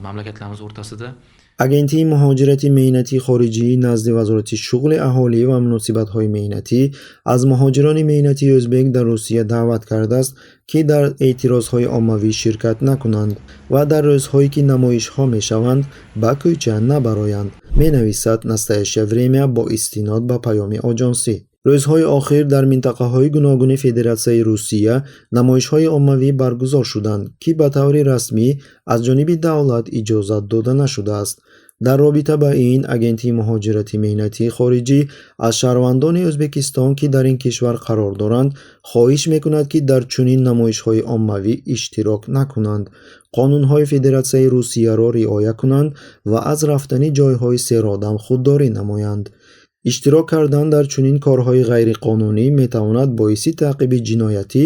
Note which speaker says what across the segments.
Speaker 1: mamlakatlarimiz o'rtasida
Speaker 2: агентии муҳоҷирати меҳнати хориҷӣ назди вазорати шуғли аҳолӣ ва муносибатҳои меҳнатӣ аз муҳоҷирони меҳнатии ӯзбек дар Русия даъват кардааст, ки дар эътирозҳои оммавӣ ширкат накунанд ва дар рӯзҳое ки намоишҳо мешаванд ба кӯча набароянд, менависад Настоящее время бо истинод ба паёми оҷонсӣ. рӯзҳои охир дар минтақаҳои гуногуни Федератсияи Русия намоишҳои оммавӣ баргузор шуданд, ки ба таври расмӣ аз ҷониби давлат иҷозат дода нашудааст. дар робита ба ин, агентии муҳоҷирати меҳнатии хориҷӣ аз шаҳрвандони Ӯзбекистон, ки дар ин кишвар қарор доранд, хоҳиш мекунад, ки дар чунин намоишҳои оммавӣ иштирок накунанд, қонунҳои Федератсияи Русияро риоя кунанд ва аз рафтани ҷойҳои серодам худдорӣ намоянд. иштирок кардан дар чунин корҳои ғайриқонунӣ метавонад боиси таъқиби ҷиноятӣ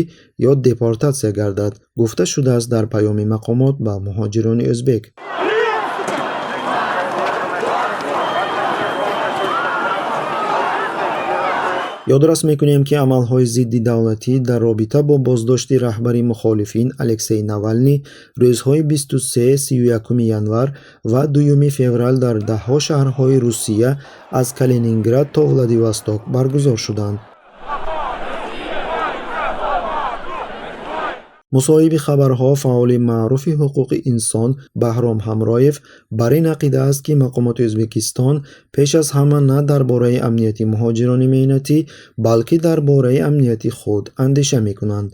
Speaker 2: ё депортатсия гардад, гуфта шудааст дар паёми мақомот ба муҳоҷирони ӯзбек. ёдрас мекунем, ки амалҳои зидди давлатӣ дар робита бо боздошти раҳбари мухолифин Алексей Навалний рӯзҳои 23-31 январ ва 2 феврал дар даҳҳо шаҳрҳои Русия аз Калининград то Владивосток баргузор шуданд. мусоҳиби хабарҳо, фаъоли маъруфи ҳуқуқи инсон Баҳром Ҳамроев бар ин ақида аст, ки мақомоти Ӯзбекистон пеш аз ҳама на дар бораи амнияти муҳоҷирони меҳнатӣ, балки дар бораи амнияти худ андеша мекунанд.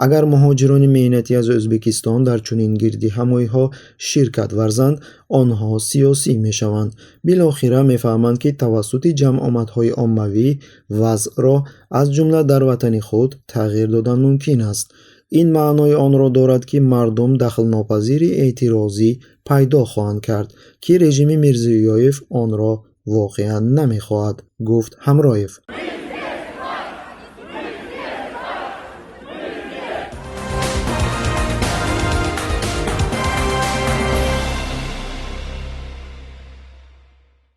Speaker 2: агар муҳоҷирони меҳнатӣ аз Ӯзбекистон дар чунин гирдиҳамоиҳо ширкат варзанд, онҳо сиёсӣ мешаванд. билохира мефаҳманд, ки тавассути ҷамъомадҳои оммавӣ вазъро, аз ҷумла дар ватани худ, тағйир додан мумкин аст. ин маънои онро дорад, ки мардум дахлнопазири эътирозӣ пайдо хоҳанд кард, ки режими Мирзиёев онро воқеан намехоҳад, гуфт Ҳамроев.